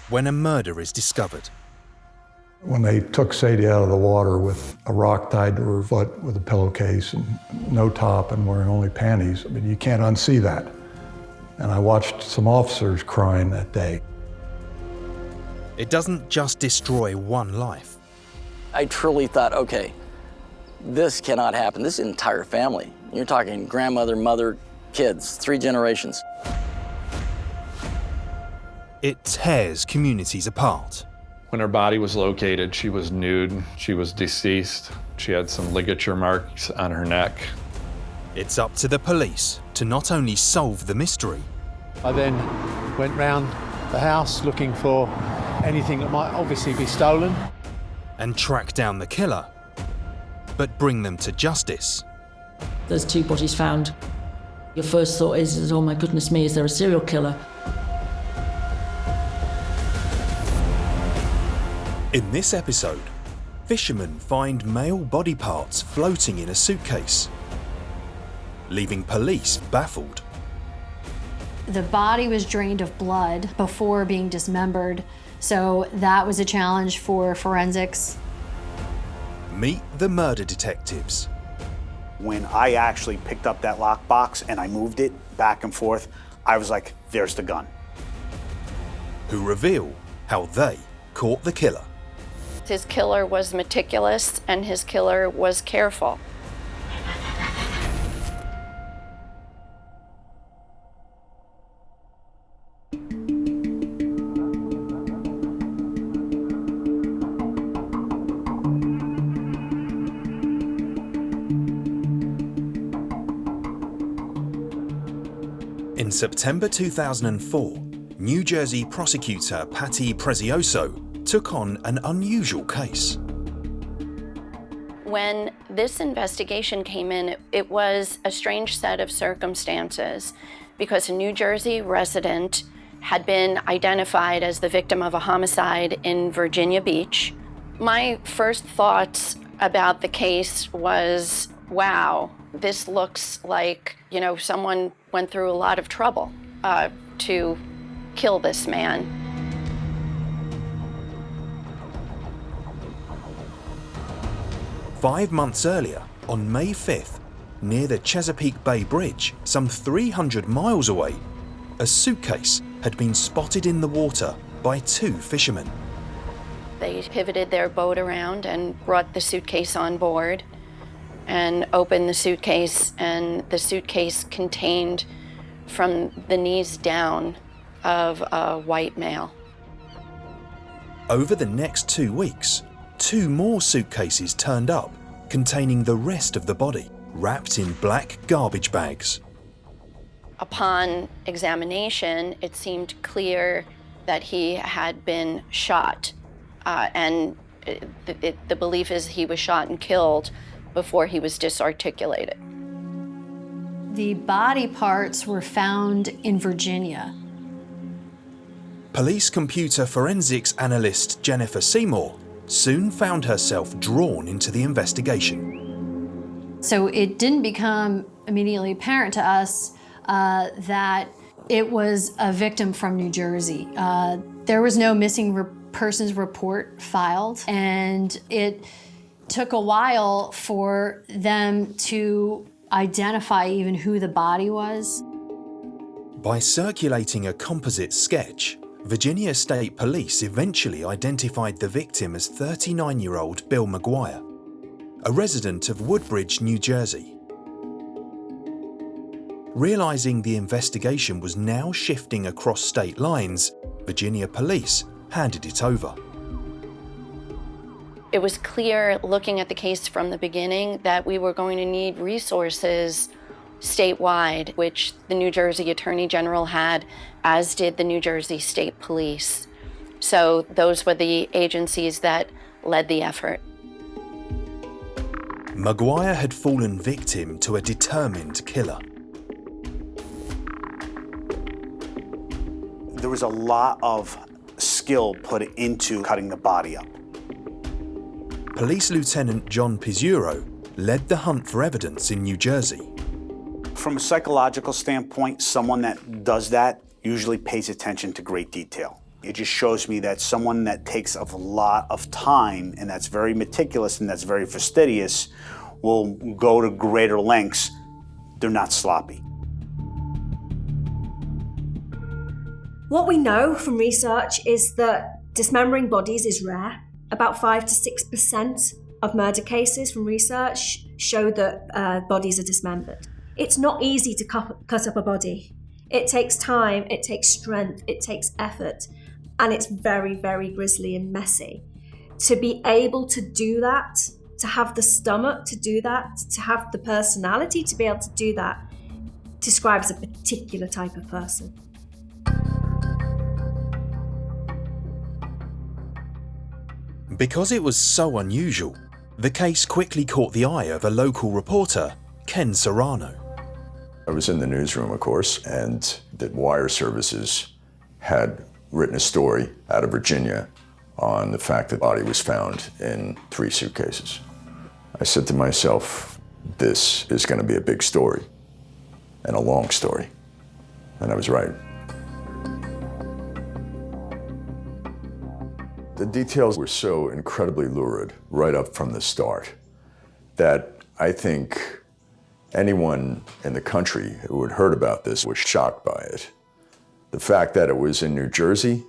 when a murder is discovered. When they took Sadie out of the water with a rock tied to her foot with a pillowcase and no top and wearing only panties, I mean, you can't unsee that. And I watched some officers crying that day. It doesn't just destroy one life. I truly thought, okay, this cannot happen. This entire family. You're talking grandmother, mother, kids, 3 generations. It tears communities apart. When her body was located, she was nude, she was deceased, she had some ligature marks on her neck. It's up to the police to not only solve the mystery. I then went round the house looking for anything that might obviously be stolen. And track down the killer, but bring them to justice. There's 2 bodies found. Your first thought is, oh my goodness me, is there a serial killer? In this episode, fishermen find male body parts floating in a suitcase, leaving police baffled. The body was drained of blood before being dismembered, so that was a challenge for forensics. Meet the murder detectives. When I actually picked up that lockbox and I moved it back and forth, I was like, there's the gun. Who reveal how they caught the killer. His killer was meticulous and his killer was careful. In September 2004, New Jersey prosecutor Patty Prezioso took on an unusual case. When this investigation came in, it was a strange set of circumstances because a New Jersey resident had been identified as the victim of a homicide in Virginia Beach. My first thoughts about the case was, wow, this looks like, someone went through a lot of trouble to kill this man. "5 months earlier, on May 5th, near the Chesapeake Bay Bridge, some 300 miles away, a suitcase had been spotted in the water by 2 fishermen. They pivoted their boat around and brought the suitcase on board and opened the suitcase, and the suitcase contained from the knees down of a white male. Over the next 2 weeks, 2 more suitcases turned up containing the rest of the body, wrapped in black garbage bags. Upon examination, it seemed clear that he had been shot, and the belief is he was shot and killed before he was disarticulated. The body parts were found in Virginia. Police computer forensics analyst Jennifer Seymour soon found herself drawn into the investigation. So it didn't become immediately apparent to us that it was a victim from New Jersey. There was no missing persons report filed, and it took a while for them to identify even who the body was. By circulating a composite sketch, Virginia State Police eventually identified the victim as 39-year-old Bill McGuire, a resident of Woodbridge, New Jersey. Realizing the investigation was now shifting across state lines, Virginia Police handed it over. It was clear, looking at the case from the beginning, that we were going to need resources statewide, which the New Jersey Attorney General had, as did the New Jersey State Police. So those were the agencies that led the effort. McGuire had fallen victim to a determined killer. There was a lot of skill put into cutting the body up. Police Lieutenant John Pizzuro led the hunt for evidence in New Jersey. From a psychological standpoint, someone that does that usually pays attention to great detail. It just shows me that someone that takes a lot of time and that's very meticulous and that's very fastidious will go to greater lengths. They're not sloppy. What we know from research is that dismembering bodies is rare. About 5 to 6% of murder cases from research show that bodies are dismembered. It's not easy to cut up a body. It takes time, it takes strength, it takes effort, and it's very, very grisly and messy. To be able to do that, to have the stomach to do that, to have the personality to be able to do that, describes a particular type of person. Because it was so unusual, the case quickly caught the eye of a local reporter, Ken Serrano. I was in the newsroom, of course, and the wire services had written a story out of Virginia on the fact that the body was found in 3 suitcases. I said to myself, this is going to be a big story and a long story. And I was right. The details were so incredibly lurid right up from the start that I think anyone in the country who had heard about this was shocked by it. The fact that it was in New Jersey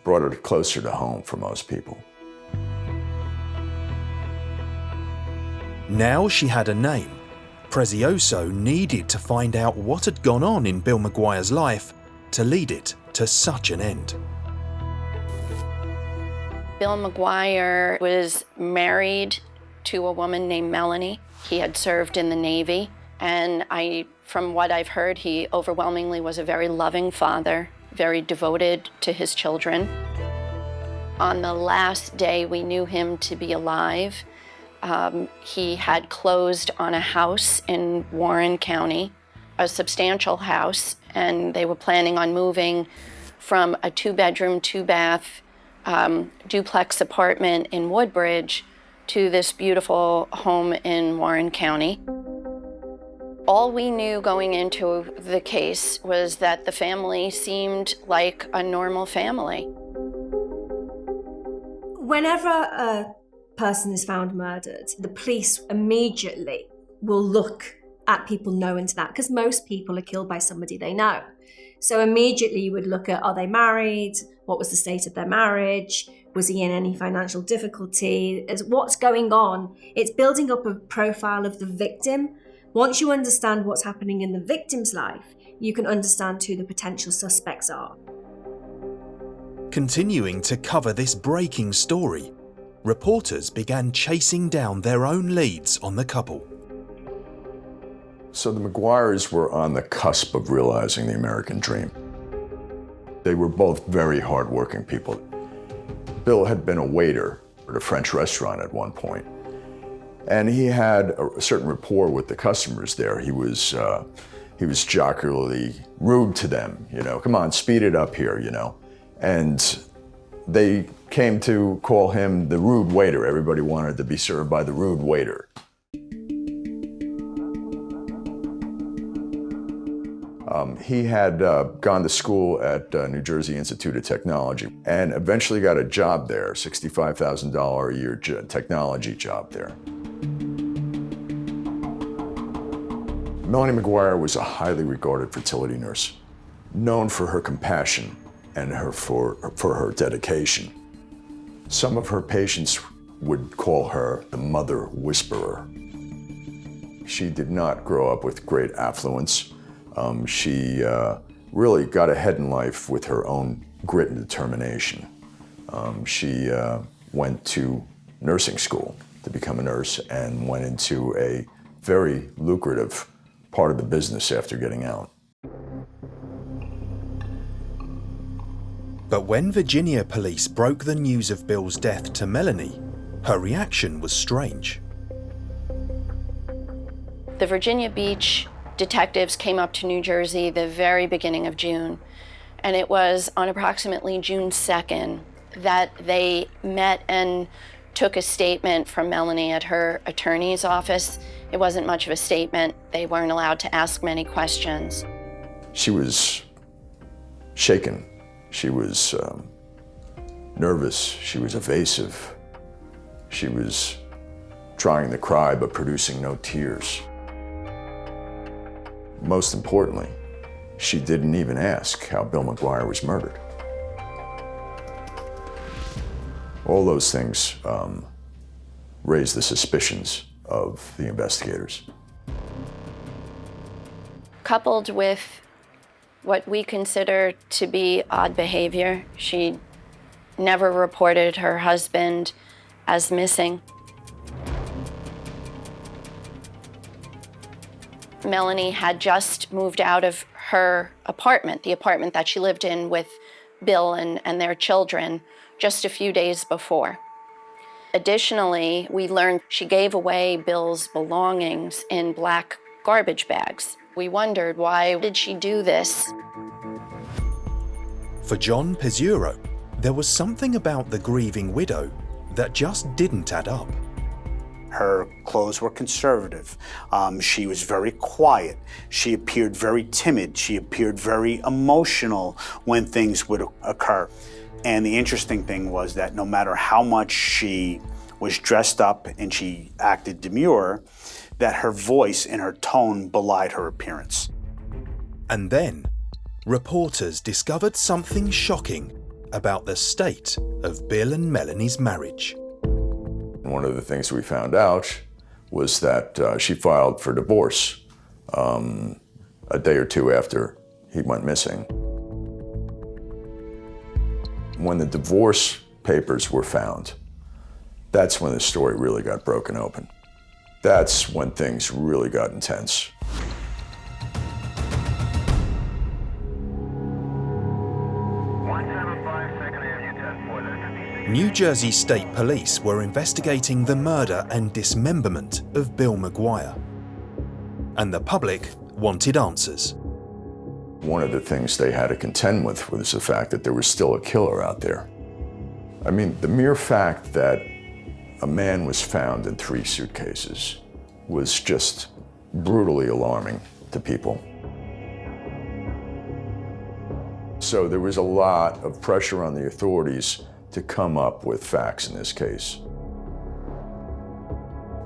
brought it closer to home for most people. Now she had a name. Prezioso needed to find out what had gone on in Bill McGuire's life to lead it to such an end. Bill McGuire was married to a woman named Melanie. He had served in the Navy, and from what I've heard, he overwhelmingly was a very loving father, very devoted to his children. On the last day we knew him to be alive, he had closed on a house in Warren County, a substantial house, and they were planning on moving from a 2-bedroom, 2-bath duplex apartment in Woodbridge to this beautiful home in Warren County. All we knew going into the case was that the family seemed like a normal family. Whenever a person is found murdered, the police immediately will look at people known to that, because most people are killed by somebody they know. So immediately you would look at, are they married? What was the state of their marriage? Was he in any financial difficulty? What's going on? It's building up a profile of the victim. Once you understand what's happening in the victim's life, you can understand who the potential suspects are. Continuing to cover this breaking story, reporters began chasing down their own leads on the couple. So the McGuires were on the cusp of realizing the American dream. They were both very hardworking people. Bill had been a waiter at a French restaurant at one point, and he had a certain rapport with the customers there. He was jocularly rude to them, come on, speed it up here, And they came to call him the rude waiter. Everybody wanted to be served by the rude waiter. He had gone to school at New Jersey Institute of Technology and eventually got a job there, $65,000 a year technology job there. Melanie McGuire was a highly regarded fertility nurse, known for her compassion and for her dedication. Some of her patients would call her the mother whisperer. She did not grow up with great affluence. She really got ahead in life with her own grit and determination. She went to nursing school to become a nurse and went into a very lucrative part of the business after getting out. But when Virginia police broke the news of Bill's death to Melanie, her reaction was strange. The Virginia Beach detectives came up to New Jersey the very beginning of June, and it was on approximately June 2nd that they met and took a statement from Melanie at her attorney's office. It wasn't much of a statement. They weren't allowed to ask many questions. She was shaken She was nervous, she was evasive, she was trying to cry but producing no tears. Most importantly, she didn't even ask how Bill McGuire was murdered. All those things raised the suspicions of the investigators. Coupled with what we consider to be odd behavior, she never reported her husband as missing. Melanie had just moved out of her apartment, the apartment that she lived in with Bill and their children, just a few days before. Additionally, we learned she gave away Bill's belongings in black garbage bags. We wondered, why did she do this? For John Pizzuro, there was something about the grieving widow that just didn't add up. Her clothes were conservative. She was very quiet. She appeared very timid. She appeared very emotional when things would occur. And the interesting thing was that no matter how much she was dressed up and she acted demure, that her voice and her tone belied her appearance. And then, reporters discovered something shocking about the state of Bill and Melanie's marriage. One of the things we found out was that she filed for divorce a day or two after he went missing. When the divorce papers were found, that's when the story really got broken open. That's when things really got intense. New Jersey State Police were investigating the murder and dismemberment of Bill McGuire. And the public wanted answers. One of the things they had to contend with was the fact that there was still a killer out there. I mean, the mere fact that a man was found in 3 suitcases was just brutally alarming to people. So there was a lot of pressure on the authorities to come up with facts in this case.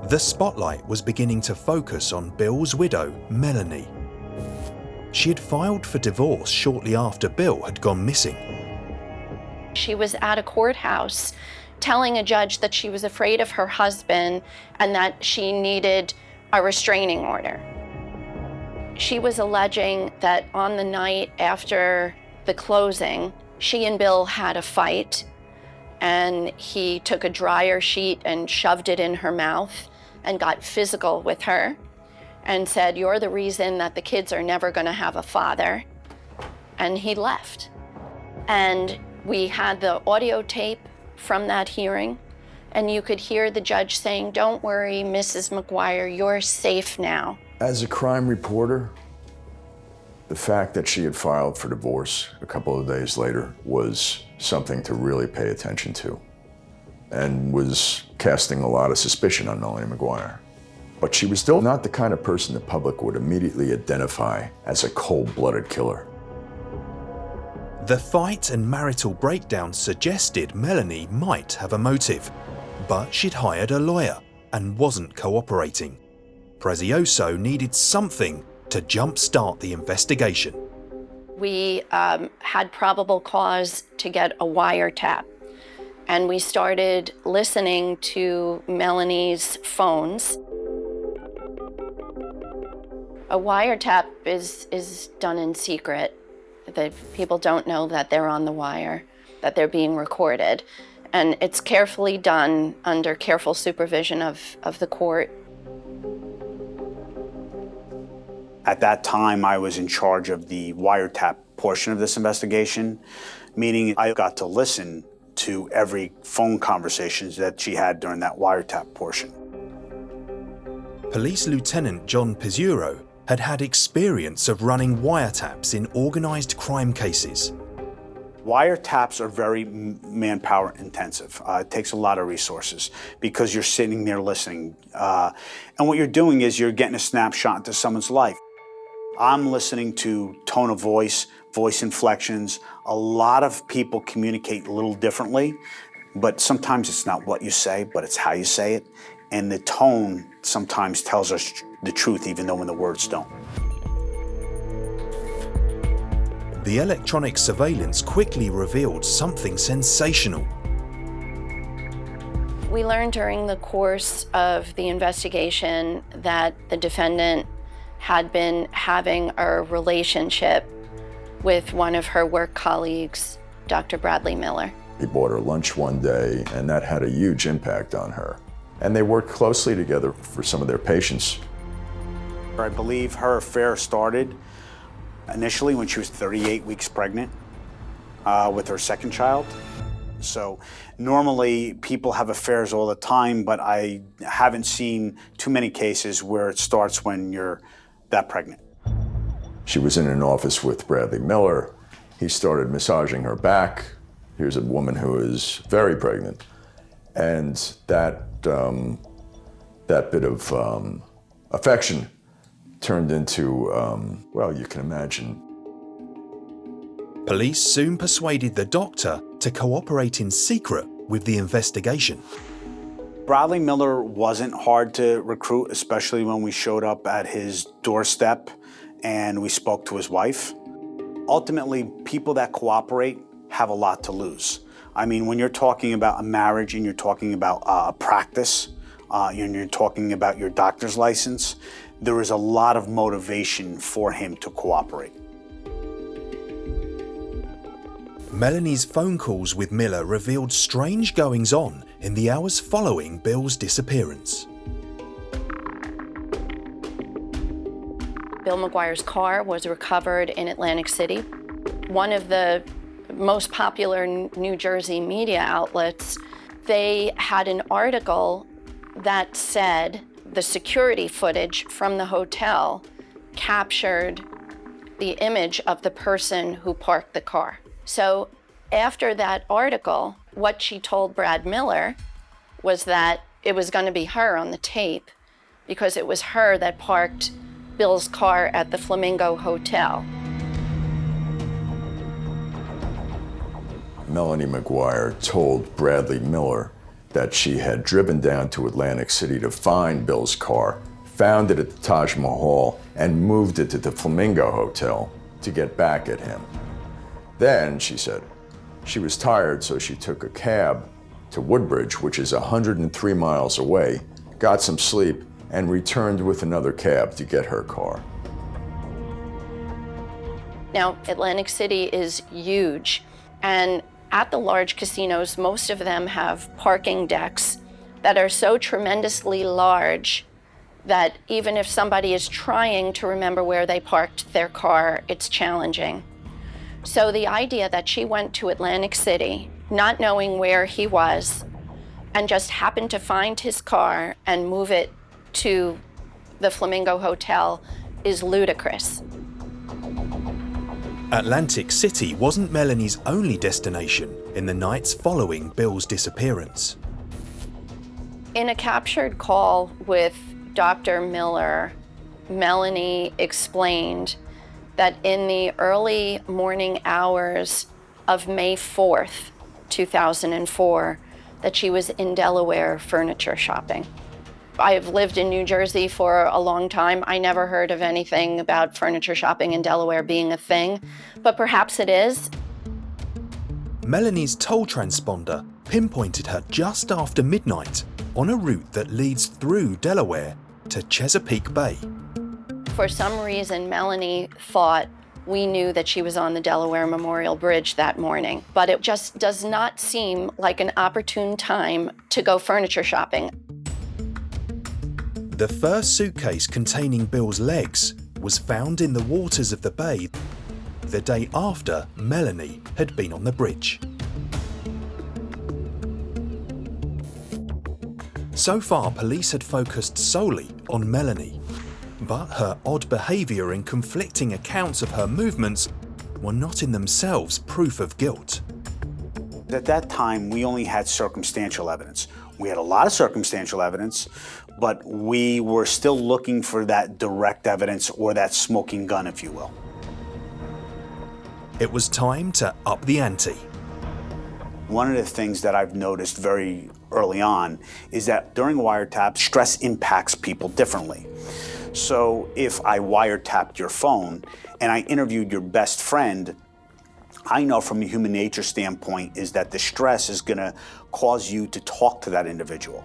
The spotlight was beginning to focus on Bill's widow, Melanie. She had filed for divorce shortly after Bill had gone missing. She was at a courthouse telling a judge that she was afraid of her husband and that she needed a restraining order. She was alleging that on the night after the closing, she and Bill had a fight, and he took a dryer sheet and shoved it in her mouth and got physical with her and said, "You're the reason that the kids are never going to have a father." And he left. And we had the audio tape from that hearing, and you could hear the judge saying, "Don't worry, Mrs. McGuire, you're safe now." As a crime reporter, the fact that she had filed for divorce a couple of days later was something to really pay attention to, and was casting a lot of suspicion on Melanie McGuire. But she was still not the kind of person the public would immediately identify as a cold-blooded killer. The fight and marital breakdown suggested Melanie might have a motive, but she'd hired a lawyer and wasn't cooperating. Prezioso needed something to jumpstart the investigation. We had probable cause to get a wiretap, and we started listening to Melanie's phones. A wiretap is done in secret. That people don't know that they're on the wire, that they're being recorded. And it's carefully done under careful supervision of the court. At that time, I was in charge of the wiretap portion of this investigation, meaning I got to listen to every phone conversations that she had during that wiretap portion. Police Lieutenant John Pizzuro had had experience of running wiretaps in organised crime cases. Wiretaps are very manpower intensive. It takes a lot of resources because you're sitting there listening. And what you're doing is you're getting a snapshot into someone's life. I'm listening to tone of voice, voice inflections. A lot of people communicate a little differently, but sometimes it's not what you say, but it's how you say it. And the tone sometimes tells us the truth, even though when the words don't. The electronic surveillance quickly revealed something sensational. We learned during the course of the investigation that the defendant had been having a relationship with one of her work colleagues, Dr. Bradley Miller. He bought her lunch one day, and that had a huge impact on her. And they worked closely together for some of their patients. I believe her affair started initially when she was 38 weeks pregnant with her second child. So normally people have affairs all the time, but I haven't seen too many cases where it starts when you're that pregnant. She was in an office with Bradley Miller. He started massaging her back. Here's a woman who is very pregnant. And that bit of affection turned into, well, you can imagine. Police soon persuaded the doctor to cooperate in secret with the investigation. Bradley Miller wasn't hard to recruit, especially when we showed up at his doorstep and we spoke to his wife. Ultimately, people that cooperate have a lot to lose. I mean, when you're talking about a marriage and you're talking about a practice, and you're talking about your doctor's license, there is a lot of motivation for him to cooperate. Melanie's phone calls with Miller revealed strange goings-on in the hours following Bill's disappearance. Bill McGuire's car was recovered in Atlantic City. One of the most popular New Jersey media outlets, they had an article that said the security footage from the hotel captured the image of the person who parked the car. So after that article, what she told Brad Miller was that it was going to be her on the tape because it was her that parked Bill's car at the Flamingo Hotel. Melanie McGuire told Bradley Miller that she had driven down to Atlantic City to find Bill's car, found it at the Taj Mahal, and moved it to the Flamingo Hotel to get back at him. Then, she said, she was tired, so she took a cab to Woodbridge, which is 103 miles away, got some sleep, and returned with another cab to get her car. Now, Atlantic City is huge, and at the large casinos, most of them have parking decks that are so tremendously large that even if somebody is trying to remember where they parked their car, it's challenging. So the idea that she went to Atlantic City, not knowing where he was, and just happened to find his car and move it to the Flamingo Hotel is ludicrous. Atlantic City wasn't Melanie's only destination in the nights following Bill's disappearance. In a captured call with Dr. Miller, Melanie explained that in the early morning hours of May 4th, 2004, that she was in Delaware furniture shopping. I've lived in New Jersey for a long time. I never heard of anything about furniture shopping in Delaware being a thing, but perhaps it is. Melanie's toll transponder pinpointed her just after midnight on a route that leads through Delaware to Chesapeake Bay. For some reason, Melanie thought we knew that she was on the Delaware Memorial Bridge that morning, but it just does not seem like an opportune time to go furniture shopping. The first suitcase containing Bill's legs was found in the waters of the bay the day after Melanie had been on the bridge. So far, police had focused solely on Melanie, but her odd behaviour and conflicting accounts of her movements were not in themselves proof of guilt. At that time, we only had circumstantial evidence. We had a lot of circumstantial evidence, but we were still looking for that direct evidence or that smoking gun, if you will. it was time to up the ante. One of the things that I've noticed very early on is that during wiretap, stress impacts people differently. So if I wiretapped your phone and I interviewed your best friend, I know from a human nature standpoint is that the stress is going to cause you to talk to that individual.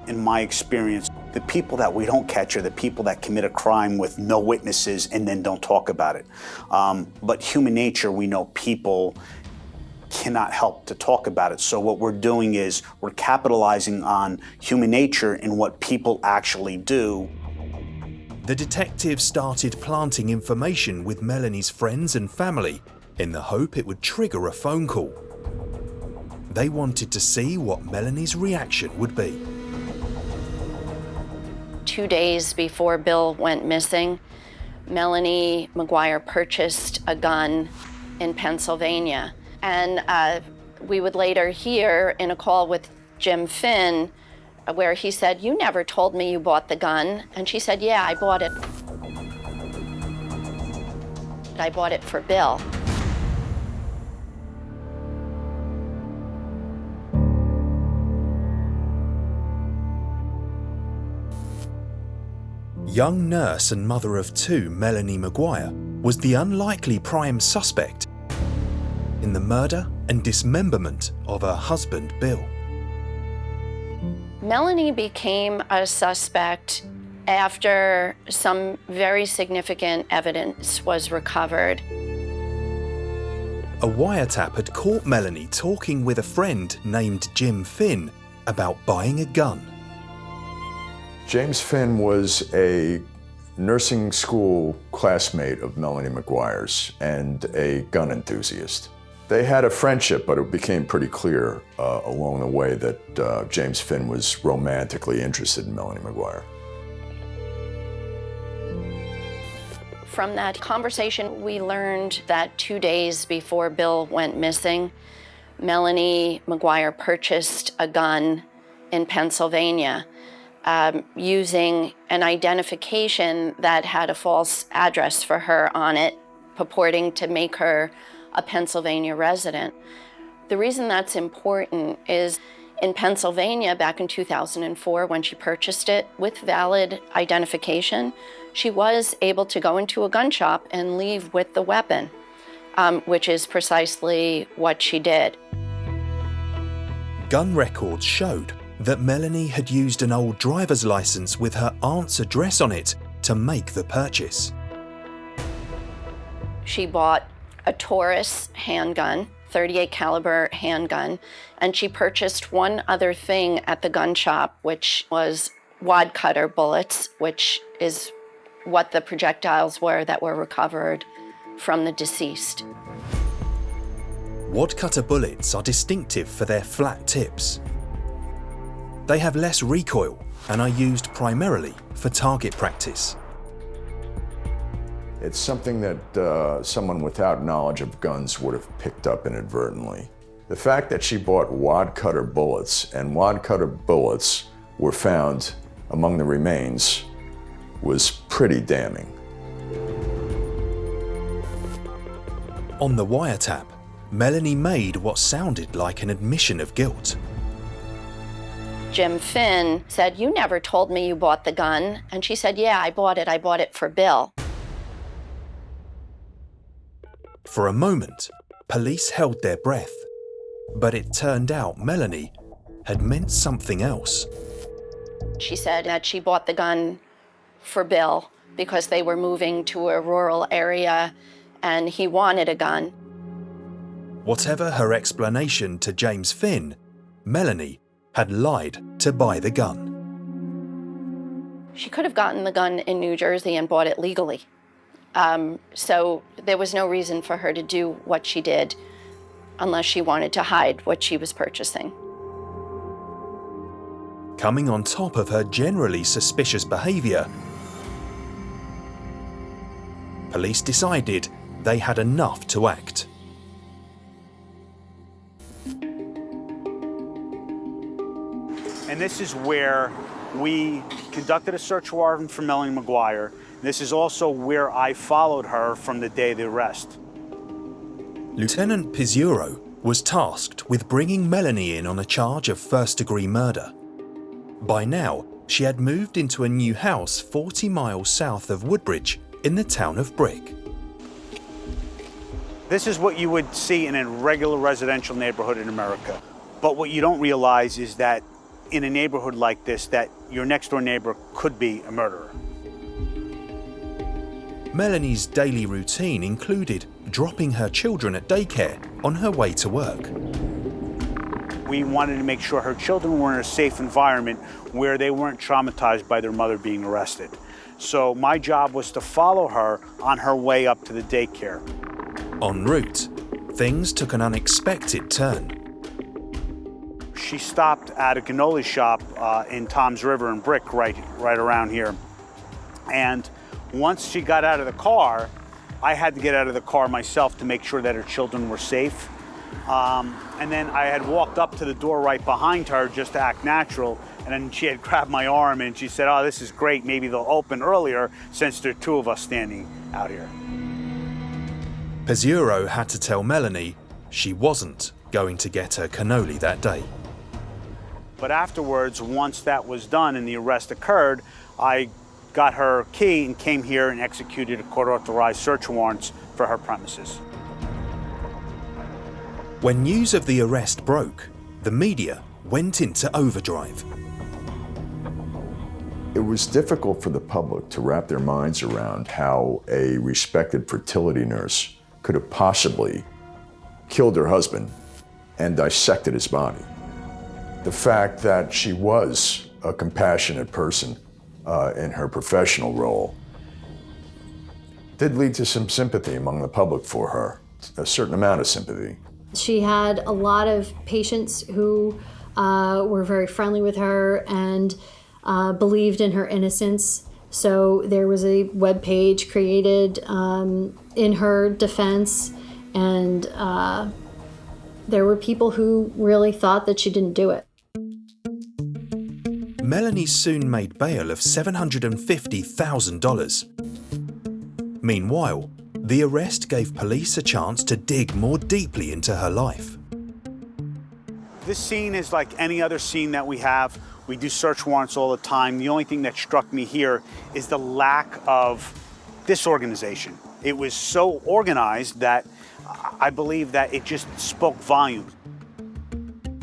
In my experience, the people that we don't catch are the people that commit a crime with no witnesses and then don't talk about it. But human nature, we know people cannot help to talk about it. So what we're doing is we're capitalizing on human nature and what people actually do. The detectives started planting information with Melanie's friends and family in the hope it would trigger a phone call. They wanted to see what Melanie's reaction would be. 2 days before Bill went missing, Melanie McGuire purchased a gun in Pennsylvania. And we would later hear in a call with Jim Finn where he said, "You never told me you bought the gun." And she said, "Yeah, I bought it. I bought it for Bill." Young nurse and mother of two, Melanie McGuire, was the unlikely prime suspect in the murder and dismemberment of her husband, Bill. Melanie became a suspect after some very significant evidence was recovered. A wiretap had caught Melanie talking with a friend named Jim Finn about buying a gun. James Finn was a nursing school classmate of Melanie McGuire's and a gun enthusiast. They had a friendship, but it became pretty clear along the way that James Finn was romantically interested in Melanie McGuire. From that conversation, we learned that 2 days before Bill went missing, Melanie McGuire purchased a gun in Pennsylvania using an identification that had a false address for her on it, purporting to make her a Pennsylvania resident. The reason that's important is in Pennsylvania back in 2004, when she purchased it with valid identification, she was able to go into a gun shop and leave with the weapon, which is precisely what she did. Gun records showed that Melanie had used an old driver's license with her aunt's address on it to make the purchase. She bought a Taurus handgun, 38 caliber handgun, and she purchased one other thing at the gun shop, which was wad cutter bullets, which is what the projectiles were that were recovered from the deceased. Wad cutter bullets are distinctive for their flat tips. They have less recoil and are used primarily for target practice. It's something that someone without knowledge of guns would have picked up inadvertently. The fact that she bought wad cutter bullets and wad cutter bullets were found among the remains was pretty damning. On the wiretap, Melanie made what sounded like an admission of guilt. Jim Finn said, "You never told me you bought the gun." And she said, "Yeah, I bought it for Bill." For a moment, police held their breath, but it turned out Melanie had meant something else. She said that she bought the gun for Bill because they were moving to a rural area and he wanted a gun. Whatever her explanation to James Finn, Melanie had lied to buy the gun. She could have gotten the gun in New Jersey and bought it legally. So there was no reason for her to do what she did unless she wanted to hide what she was purchasing. Coming on top of her generally suspicious behaviour, police decided they had enough to act. And this is where we conducted a search warrant for Melanie McGuire. This is also where I followed her from the day of the arrest. Lieutenant Pizzuro was tasked with bringing Melanie in on a charge of first-degree murder. By now, she had moved into a new house 40 miles south of Woodbridge in the town of Brick. This is what you would see in a regular residential neighborhood in America. But what you don't realize is that in a neighborhood like this, that your next-door neighbor could be a murderer. Melanie's daily routine included dropping her children at daycare on her way to work. We wanted to make sure her children were in a safe environment where they weren't traumatized by their mother being arrested. So my job was to follow her on her way up to the daycare. En route, things took an unexpected turn. She stopped at a cannoli shop in Tom's River in Brick, right around here. And once she got out of the car, I had to get out of the car myself to make sure that her children were safe. And then I had walked up to the door right behind her just to act natural, and then she had grabbed my arm and she said, "Oh, this is great, maybe they'll open earlier since there are two of us standing out here." Pizzuro had to tell Melanie she wasn't going to get her cannoli that day. But afterwards, once that was done and the arrest occurred, I got her key and came here and executed a court-authorized search warrants for her premises. When news of the arrest broke, the media went into overdrive. It was difficult for the public to wrap their minds around how a respected fertility nurse could have possibly killed her husband and dissected his body. The fact that she was a compassionate person in her professional role did lead to some sympathy among the public for her, a certain amount of sympathy. She had a lot of patients who were very friendly with her and believed in her innocence. So there was a webpage created in her defense, and there were people who really thought that she didn't do it. Melanie soon made bail of $750,000. Meanwhile, the arrest gave police a chance to dig more deeply into her life. This scene is like any other scene that we have. We do search warrants all the time. The only thing that struck me here is the lack of disorganization. It was so organized that I believe that it just spoke volumes.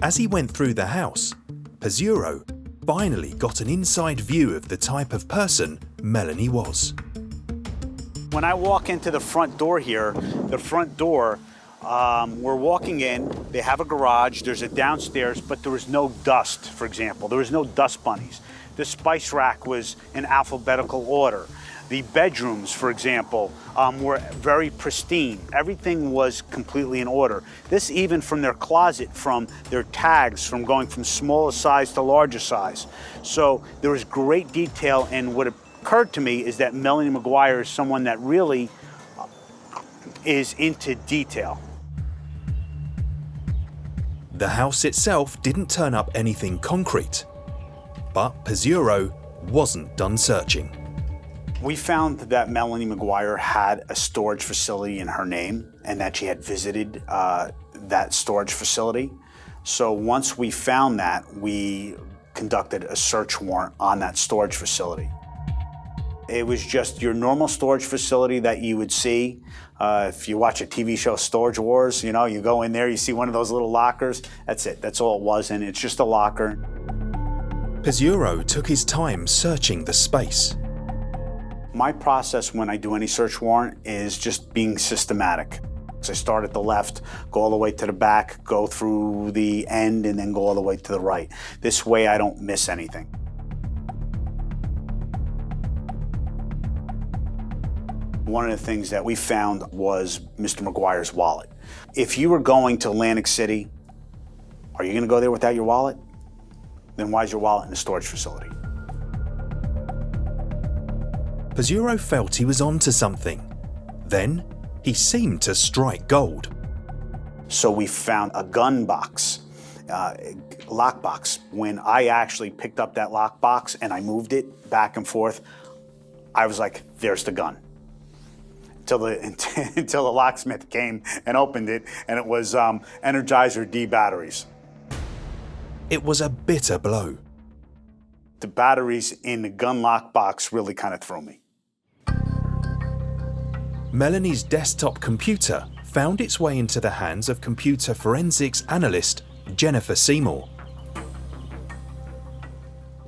As he went through the house, Pizzuro finally got an inside view of the type of person Melanie was. When I walk into the front door here, the front door, we're walking in, they have a garage, there's a downstairs, but there was no dust, for example. There was no dust bunnies. The spice rack was in alphabetical order. The bedrooms, for example, were very pristine. Everything was completely in order. This even from their closet, from their tags, from going from smaller size to larger size. So there was great detail, and what occurred to me is that Melanie McGuire is someone that really is into detail. The house itself didn't turn up anything concrete, but Pizzuro wasn't done searching. We found that Melanie McGuire had a storage facility in her name and that she had visited that storage facility. So once we found that, we conducted a search warrant on that storage facility. It was just your normal storage facility that you would see. If you watch a TV show, Storage Wars, you know, you go in there, you see one of those little lockers. That's it. That's all it was, and it's just a locker. Pizzuro took his time searching the space. My process when I do any search warrant is just being systematic. So I start at the left, go all the way to the back, go through the end, and then go all the way to the right. This way I don't miss anything. One of the things that we found was Mr. McGuire's wallet. If you were going to Atlantic City, are you going to go there without your wallet? Then why is your wallet in the storage facility? Pizzuro felt he was onto something. Then, he seemed to strike gold. So we found a gun box, lockbox. When I actually picked up that lockbox and I moved it back and forth, I was like, there's the gun. until the locksmith came and opened it, and it was Energizer D batteries. It was a bitter blow. The batteries in the gun lockbox really kind of threw me. Melanie's desktop computer found its way into the hands of computer forensics analyst Jennifer Seymour.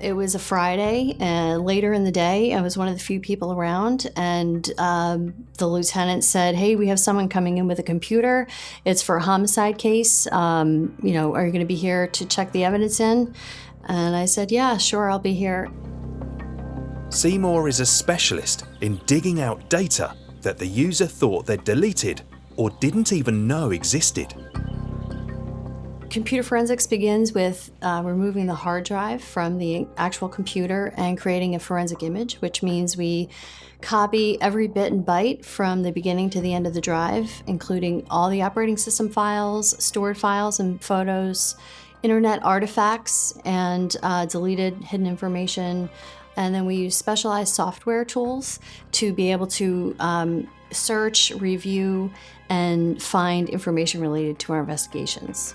It was a Friday, and later in the day, I was one of the few people around, and the lieutenant said, "Hey, we have someone coming in with a computer. It's for a homicide case. Are you going to be here to check the evidence in?" And I said, "Yeah, sure, I'll be here." Seymour is a specialist in digging out data that the user thought they'd deleted or didn't even know existed. Computer forensics begins with removing the hard drive from the actual computer and creating a forensic image, which means we copy every bit and byte from the beginning to the end of the drive, including all the operating system files, stored files and photos, internet artifacts, and deleted hidden information. And then we use specialized software tools to be able to search, review, and find information related to our investigations.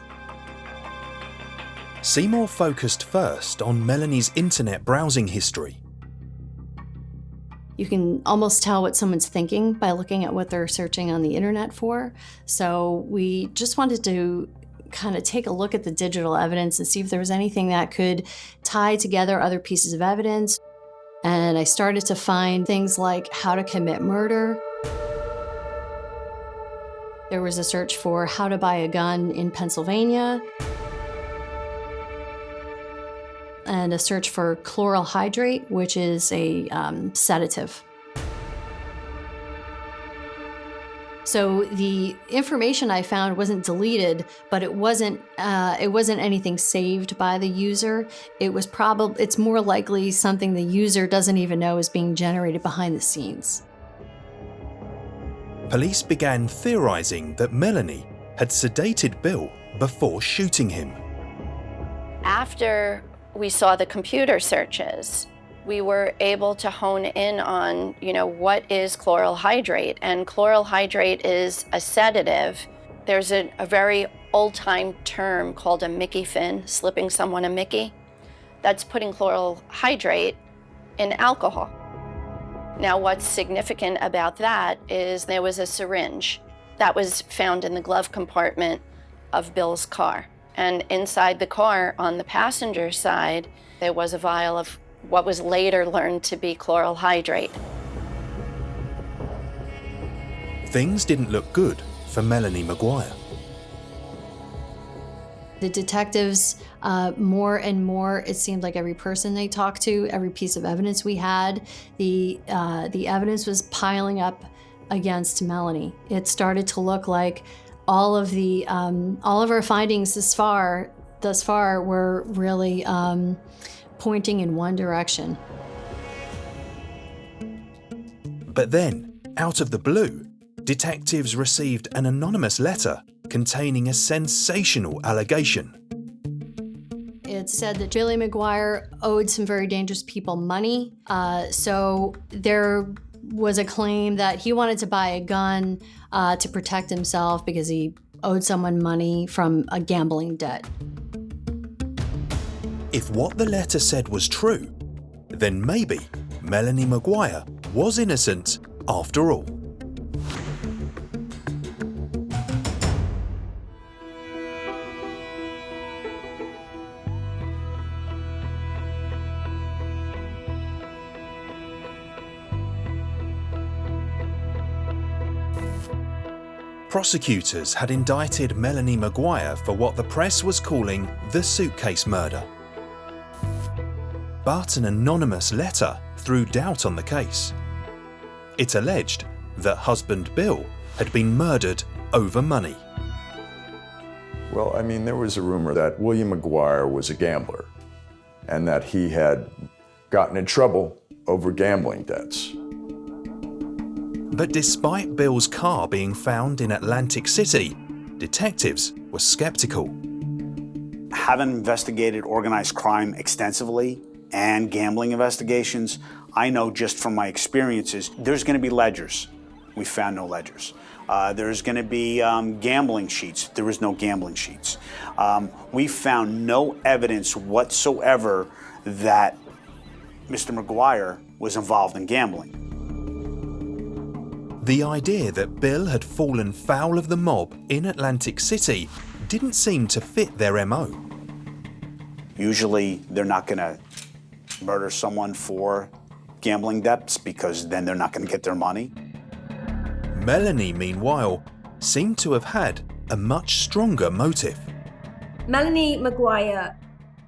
Seymour focused first on Melanie's internet browsing history. You can almost tell what someone's thinking by looking at what they're searching on the internet for. So we just wanted to kind of take a look at the digital evidence and see if there was anything that could tie together other pieces of evidence. And I started to find things like how to commit murder. There was a search for how to buy a gun in Pennsylvania, and a search for chloral hydrate, which is a sedative. So the information I found wasn't deleted, but it wasn't anything saved by the user. It's more likely something the user doesn't even know is being generated behind the scenes. Police began theorizing that Melanie had sedated Bill before shooting him. After we saw the computer searches, we were able to hone in on, what is chloral hydrate? And chloral hydrate is a sedative. There's a very old-time term called a Mickey fin, slipping someone a Mickey. That's putting chloral hydrate in alcohol. Now, what's significant about that is there was a syringe that was found in the glove compartment of Bill's car. And inside the car, on the passenger side, there was a vial of what was later learned to be chloral hydrate. Things didn't look good for Melanie McGuire. The detectives, more and more, it seemed like every person they talked to, every piece of evidence we had, the evidence was piling up against Melanie. It started to look like all of our findings thus far were really pointing in one direction. But then, out of the blue, detectives received an anonymous letter containing a sensational allegation. It said that Billy McGuire owed some very dangerous people money. So there was a claim that he wanted to buy a gun to protect himself because he owed someone money from a gambling debt. If what the letter said was true, then maybe Melanie McGuire was innocent after all. Prosecutors had indicted Melanie McGuire for what the press was calling the Suitcase murder. But an anonymous letter threw doubt on the case. It alleged that husband Bill had been murdered over money. Well, there was a rumor that William McGuire was a gambler and that he had gotten in trouble over gambling debts. But despite Bill's car being found in Atlantic City, detectives were skeptical. Having investigated organized crime extensively and gambling investigations, I know just from my experiences, there's going to be ledgers. We found no ledgers. There's going to be gambling sheets. There was no gambling sheets. We found no evidence whatsoever that Mr. McGuire was involved in gambling. The idea that Bill had fallen foul of the mob in Atlantic City didn't seem to fit their MO. Usually they're not going to murder someone for gambling debts because then they're not going to get their money. Melanie, meanwhile, seemed to have had a much stronger motive. Melanie McGuire,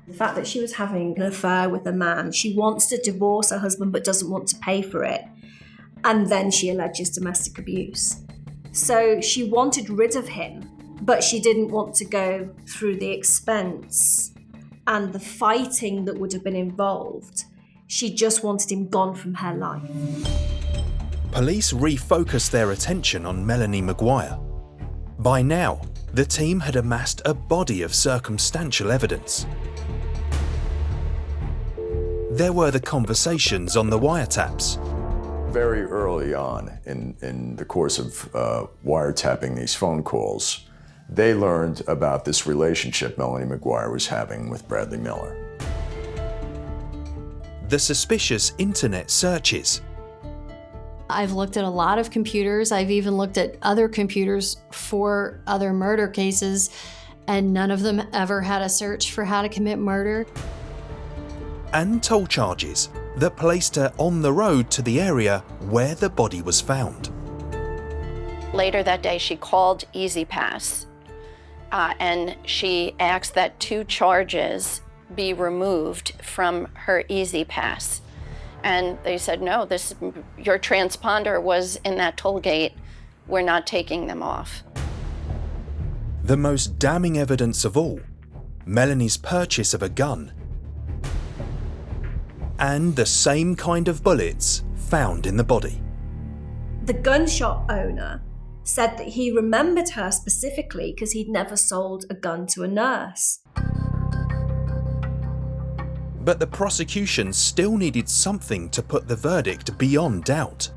the fact that she was having an affair with a man, she wants to divorce her husband but doesn't want to pay for it. And then she alleges domestic abuse. So she wanted rid of him, but she didn't want to go through the expense and the fighting that would have been involved. She just wanted him gone from her life. Police refocused their attention on Melanie McGuire. By now, the team had amassed a body of circumstantial evidence. There were the conversations on the wiretaps. Very early on in the course of wiretapping these phone calls, they learned about this relationship Melanie McGuire was having with Bradley Miller. The suspicious internet searches. I've looked at a lot of computers. I've even looked at other computers for other murder cases, and none of them ever had a search for how to commit murder. And toll charges that placed her on the road to the area where the body was found. Later that day, she called Easy Pass, and she asked that 2 charges be removed from her Easy Pass. And they said, no, your transponder was in that toll gate. We're not taking them off. The most damning evidence of all, Melanie's purchase of a gun and the same kind of bullets found in the body. The gun shop owner said that he remembered her specifically because he'd never sold a gun to a nurse. But the prosecution still needed something to put the verdict beyond doubt.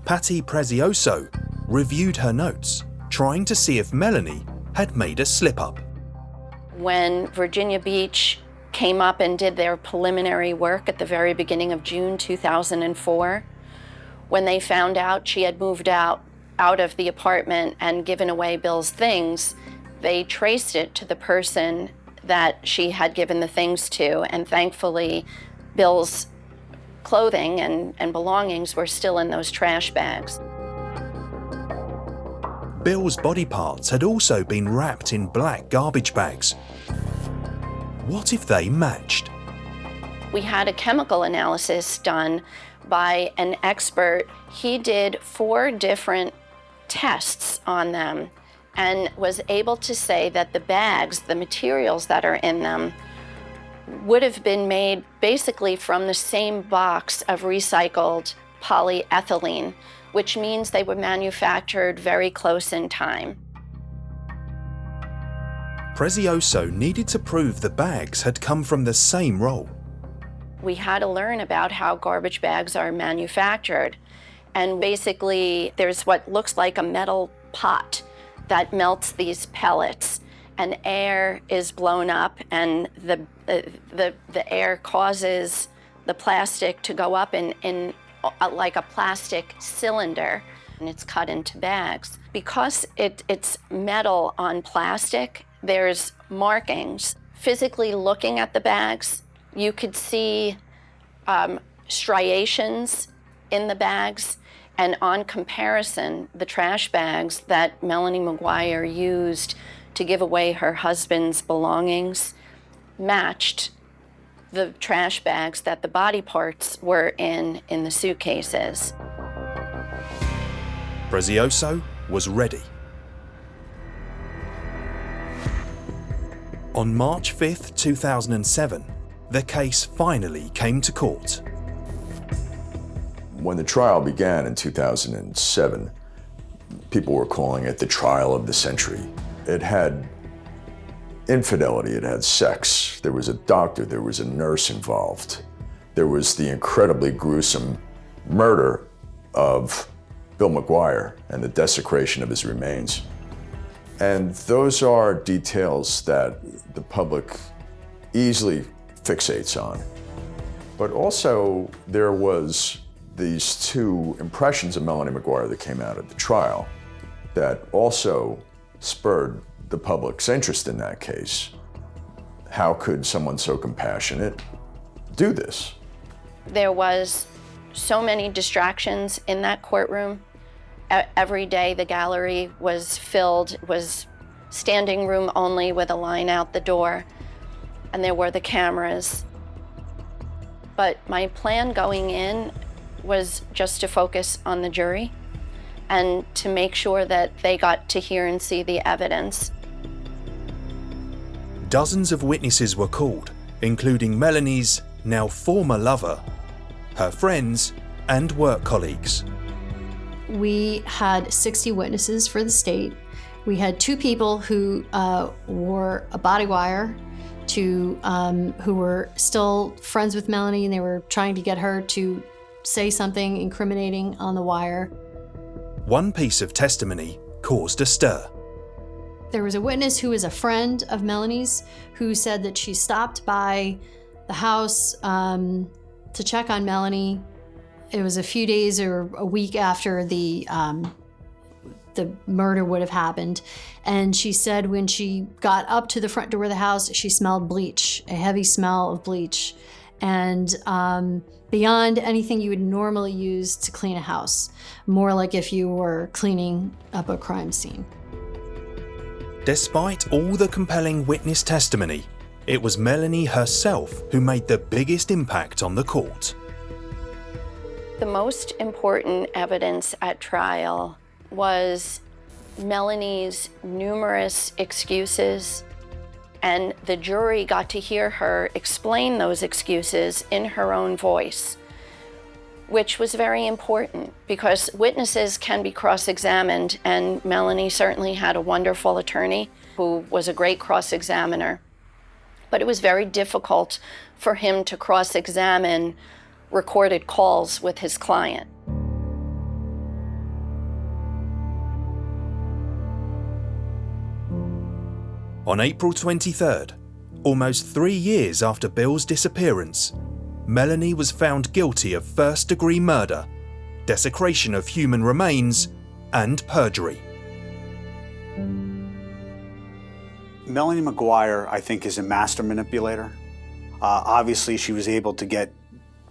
Patty Prezioso reviewed her notes, trying to see if Melanie had made a slip-up. When Virginia Beach came up and did their preliminary work at the very beginning of June 2004, when they found out she had moved out of the apartment and given away Bill's things, they traced it to the person that she had given the things to, and thankfully Bill's clothing and belongings were still in those trash bags. Bill's body parts had also been wrapped in black garbage bags. What if they matched? We had a chemical analysis done by an expert. He did 4 different tests on them and was able to say that the bags, the materials that are in them, would have been made basically from the same box of recycled polyethylene, which means they were manufactured very close in time. Prezioso needed to prove the bags had come from the same roll. We had to learn about how garbage bags are manufactured. And basically, there's what looks like a metal pot that melts these pellets, and air is blown up, and the air causes the plastic to go up in like a plastic cylinder, and it's cut into bags. Because it's metal on plastic, there's markings. Physically looking at the bags, you could see striations in the bags. And on comparison, the trash bags that Melanie McGuire used to give away her husband's belongings matched the trash bags that the body parts were in the suitcases. Prezioso was ready. On March 5th, 2007, the case finally came to court. When the trial began in 2007, people were calling it the trial of the century. It had infidelity, it had sex, there was a doctor, there was a nurse involved. There was the incredibly gruesome murder of Bill McGuire and the desecration of his remains. And those are details that the public easily fixates on. But also, there was these two impressions of Melanie McGuire that came out at the trial that also spurred the public's interest in that case. How could someone so compassionate do this? There was so many distractions in that courtroom. Every day the gallery was filled, was standing room only with a line out the door, and there were the cameras. But my plan going in was just to focus on the jury and to make sure that they got to hear and see the evidence. Dozens of witnesses were called, including Melanie's now former lover, her friends, and work colleagues. We had 60 witnesses for the state. We had 2 people who wore a body wire who were still friends with Melanie, and they were trying to get her to say something incriminating on the wire. One piece of testimony caused a stir. There was a witness who was a friend of Melanie's who said that she stopped by the house to check on Melanie. It was a few days or a week after the murder would have happened. And she said when she got up to the front door of the house, she smelled bleach, a heavy smell of bleach. And beyond anything you would normally use to clean a house, more like if you were cleaning up a crime scene. Despite all the compelling witness testimony, it was Melanie herself who made the biggest impact on the court. The most important evidence at trial was Melanie's numerous excuses, and the jury got to hear her explain those excuses in her own voice, which was very important because witnesses can be cross-examined, and Melanie certainly had a wonderful attorney who was a great cross-examiner. But it was very difficult for him to cross-examine recorded calls with his client. On April 23rd, almost 3 years after Bill's disappearance, Melanie was found guilty of first-degree murder, desecration of human remains, and perjury. Melanie McGuire, I think, is a master manipulator. Obviously, she was able to get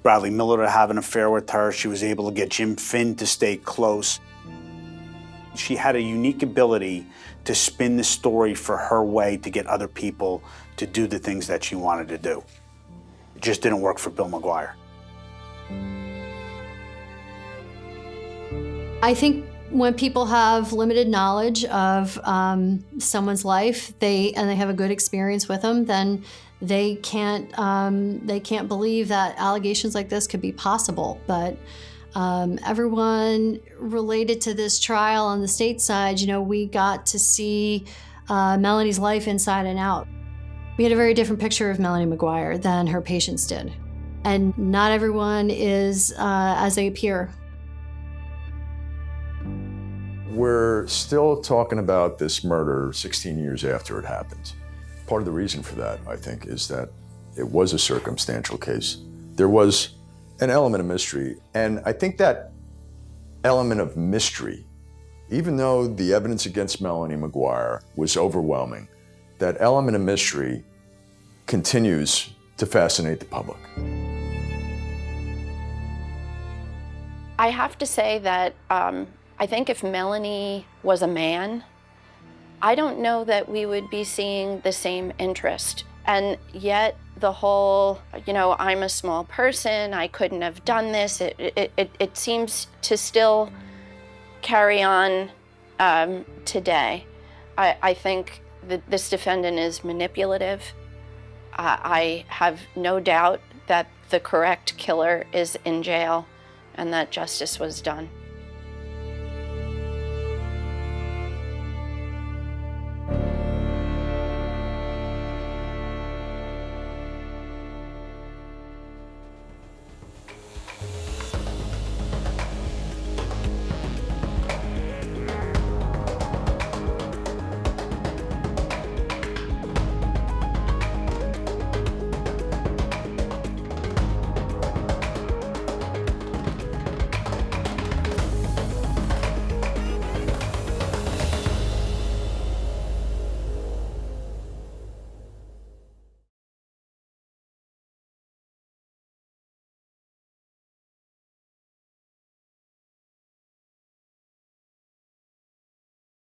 Bradley Miller to have an affair with her. She was able to get Jim Finn to stay close. She had a unique ability to spin the story for her way to get other people to do the things that she wanted to do. It just didn't work for Bill McGuire. I think when people have limited knowledge of someone's life, and they have a good experience with them, then they can't believe that allegations like this could be possible. But everyone related to this trial on the state side, we got to see Melanie's life inside and out. We had a very different picture of Melanie McGuire than her patients did. And not everyone is as they appear. We're still talking about this murder 16 years after it happened. Part of the reason for that, I think, is that it was a circumstantial case. There was an element of mystery, and I think that element of mystery, even though the evidence against Melanie McGuire was overwhelming, that element of mystery continues to fascinate the public. I have to say that I think if Melanie was a man, I don't know that we would be seeing the same interest. And yet the whole, I'm a small person, I couldn't have done this, it seems to still carry on today. I think that this defendant is manipulative. I have no doubt that the correct killer is in jail and that justice was done.